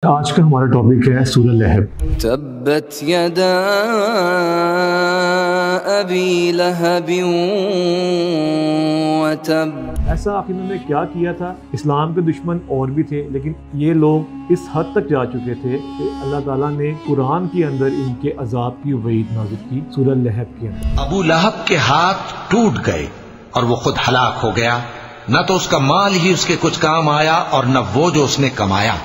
आज का हमारा टॉपिक है सूरह लहब। तब्बत यदा अबी लहबिन व तब। ऐसा आखिर इन्होंने क्या किया था? इस्लाम के दुश्मन और भी थे, लेकिन ये लोग इस हद तक जा चुके थे कि अल्लाह ताला ने कुरान के अंदर इनके अजाब की वईद नाज़िल की सूरह लहब के अंदर। अबू लहब के हाथ टूट गए और वो खुद हलाक हो गया। न तो उसका माल ही उसके कुछ काम आया और न वो जो उसने कमाया।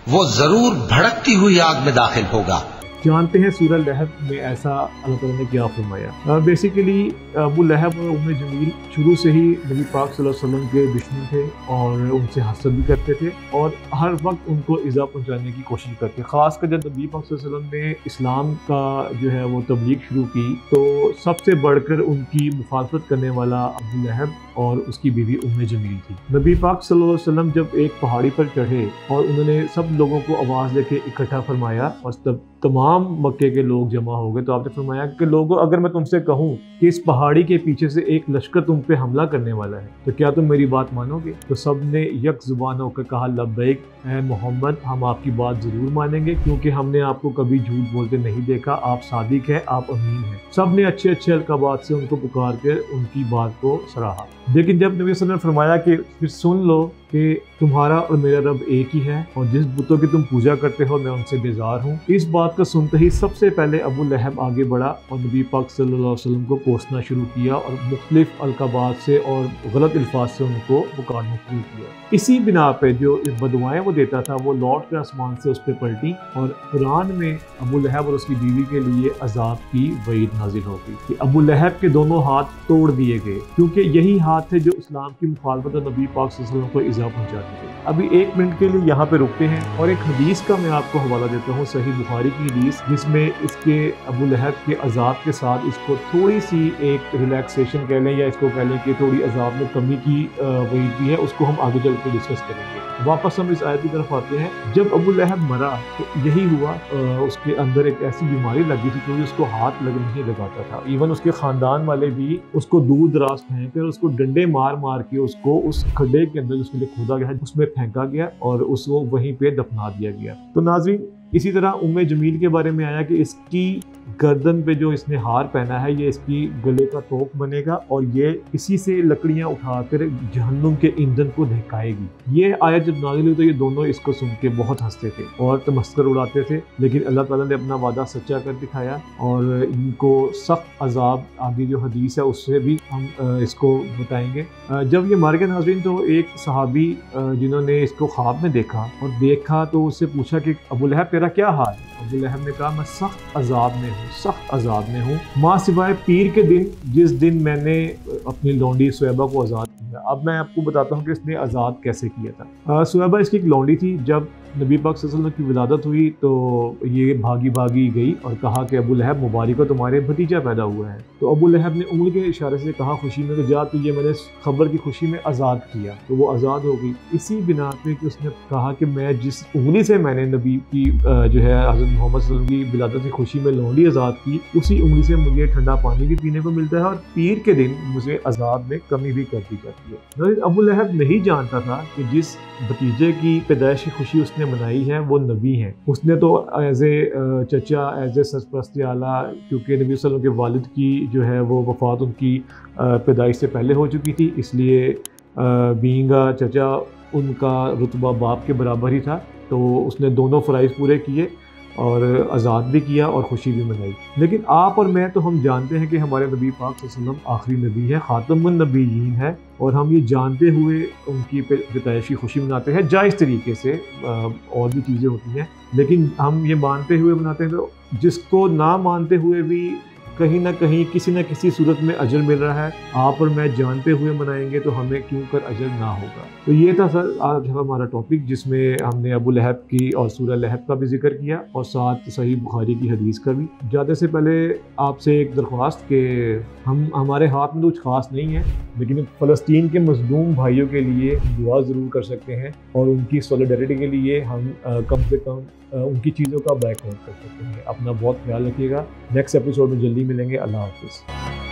वो जरूर भड़कती हुई आग में दाखिल होगा। जानते हैं सूरह लहब में ऐसा अल्लाह ताला ने क्या फरमाया। बेसिकली अबू लहब और उम्मे जमील शुरू से ही नबी पाक सल्लल्लाहु अलैहि वसल्लम के दुश्मन थे और उनसे हसद भी करते थे और हर वक्त उनको इज़ा पहुंचाने की कोशिश करते। ख़ासकर जब नबी पाक सल्लल्लाहु अलैहि वसल्लम ने इस्लाम का जो है वो तबलीग शुरू की तो सबसे बढ़कर उनकी मुखालफत करने वाला अबू लहब और उसकी बीवी उम्मे जमील थी। नबी पाक सल्लल्लाहु अलैहि वसल्लम जब एक पहाड़ी पर चढ़े और उन्होंने सब लोगों को आवाज़ लेके इकट्ठा फरमाया और तब तमाम मक्के के लोग जमा हो गए, तो आपने फरमाया कि लोगों, अगर मैं तुमसे कहूँ कि इस पहाड़ी के पीछे से एक लश्कर तुम पे हमला करने वाला है तो क्या तुम मेरी बात मानोगे? तो सब ने यक जुबान होकर कहा लब्बैक ऐ मोहम्मद, हम आपकी बात जरूर मानेंगे क्योंकि हमने आपको कभी झूठ बोलते नहीं देखा, आप सादिक है, आप अमीन हैं। सब ने अच्छे अच्छे अलकाबात से उनको पुकार कर उनकी बात को सराहा। लेकिन जब नबी सल्लल्लाहु अलैहि वसल्लम ने फरमाया कि फिर सुन लो कि तुम्हारा और मेरा रब एक ही है और जिस बुतों की तुम पूजा करते हो मैं उनसे बेजार हूँ, इस बात को सुनते ही सबसे पहले अबू लहब आगे बढ़ा और नबी पाक सल्लल्लाहु अलैहि वसल्लम को कोसना शुरू किया और मुख्तलिफ अलकाबात से और गलत अल्फाज से उनको पुकारना शुरू किया। इसी बिना पे जो बदुआएं वो देता था वो लौट कर आसमान से उस पर पलटी और कुरान में अबू लहब और उसकी बीवी के लिए अजाब की वईद नाजिल हो गई कि अबू लहब के दोनों हाथ तोड़ दिए गए क्योंकि यही हाथ है जो इस्लाम की मुखालफत और नबी पाक सल्लल्लाहु अलैहि वसल्लम को इज़ा पहुंचाते थे। अभी एक मिनट के लिए यहाँ पे रुकते हैं और एक हदीस का मैं आपको हवाला देता हूँ, सही बुखारी की हदीस, जिसमें इसके अबू लहब के अजाब के साथ इसको थोड़ी सी एक रिलैक्सेशन कह लें या इसको कह लें कि थोड़ी अजाब में कमी की वईद भी है, उसको हम आगे चल कर डिस्कस करेंगे। वापस हम इस आयत की तरफ आते हैं। जब अबू लहब मरा तो यही हुआ, उसके अंदर एक ऐसी बीमारी लगी थी क्योंकि उसको हाथ नहीं लगाता था। इवन उसके खानदान वाले भी उसको दूर दराज फेंक कर उसको डंडे मार मार के उसको उस खड्डे के अंदर उसके लिए खोदा गया उसमें फेंका गया और उसको वहीं पे दफना दिया गया। तो नाज़रीन, इसी तरह उम्मे जमील के बारे में आया कि इसकी गर्दन पे जो इसने हार पहना है ये इसकी गले का तोप बनेगा और ये इसी से लकड़ियां उठाकर जहन्नुम के ईंधन को दहकाएगी। ये आयत जब नाज़िल हुई तो ये दोनों इसको सुन के बहुत हंसते थे और तमस्कर उड़ाते थे, लेकिन अल्लाह ताला ने अपना वादा सच्चा कर दिखाया और इनको सख्त अजाब, आगे जो हदीस है उससे भी हम इसको बताएंगे। जब ये मर गए नाज़रीन तो एक सहाबी जिन्होंने इसको ख्वाब में देखा और देखा तो उससे पूछा कि अबू लहब तेरा क्या हाल है? अबू लहब ने कहा मैं सख्त अजाब में हूँ, सख्त अजाब में हूँ, माँ सिवाय पीर के दिन जिस दिन मैंने अपनी लौंडी सुएबा को आज़ाद किया। अब मैं आपको बताता हूँ कि इसने आज़ाद कैसे किया था। सुएबा इसकी एक लौंडी थी। जब नबी पाक सल्लल्लाहु अलैहि वसल्लम की विलादत हुई तो ये भागी भागी गई और कहा कि अबू लहब मुबारक तुम्हारे भतीजा पैदा हुआ है। तो अबू लहब ने उंगली के इशारे से कहा खुशी में, तो जा तुझे मैंने खबर की खुशी में आज़ाद किया, तो वो आज़ाद हो गई। इसी बिना पे कि उसने कहा कि मैं जिस उंगली से मैंने नबी की जो है हज़रत मोहम्मद सल्लल्लाहु अलैहि वसल्लम की विलादत की खुशी में लौंडी आज़ाद की, उसी उंगली से मुझे ठंडा पानी भी पीने को मिलता है और पीर के दिन मुझे आज़ाद में कमी भी कर दी जाती है। अबू लहब नहीं जानता था कि जिस भतीजे की पैदाइश की खुशी उसने मनाई है वो नबी हैं। उसने तो एज ए चचा, एज ए सरपरस्त आला, क्योंकि नबी सल्लल्लाहु अलैहि वसल्लम के वालिद की जो है वो वफ़ात उनकी पैदाइश से पहले हो चुकी थी, इसलिए बीइंग चचा उनका रुतबा बाप के बराबर ही था। तो उसने दोनों फ़राइज़ पूरे किए और आज़ाद भी किया और खुशी भी मनाई। लेकिन आप और मैं तो हम जानते हैं कि हमारे नबी पाक सल्लल्लाहु अलैहि वसल्लम आखिरी नबी है, ख़ातमुन नबीयीन है और हम ये जानते हुए उनकी पैदाइश की खुशी मनाते हैं जायज़ तरीके से। और भी चीज़ें होती हैं लेकिन हम ये मानते हुए मनाते हैं। तो जिसको ना मानते हुए भी कहीं ना कहीं किसी न किसी सूरत में अजर मिल रहा है, आप और मैं जानते हुए मनाएंगे तो हमें क्यों कर अजर ना होगा। तो ये था सर आज हमारा टॉपिक, जिसमें हमने अबू लहब की और सूरह लहब का भी जिक्र किया और साथ सही बुखारी की हदीस का भी। जाने से पहले आपसे एक दरख्वास्त कि हमारे हाथ में तो कुछ ख़ास नहीं है, लेकिन फ़लस्तीन के मज़लूम भाइयों के लिए दुआ ज़रूर कर सकते हैं और उनकी सॉलिडरिटी के लिए हम कम से कम उनकी चीज़ों का बैकआउट कर सकते हैं। अपना बहुत ख्याल रखिएगा। नेक्स्ट एपिसोड में जल्दी मिलेंगे। अल्लाह हाफ़िज़।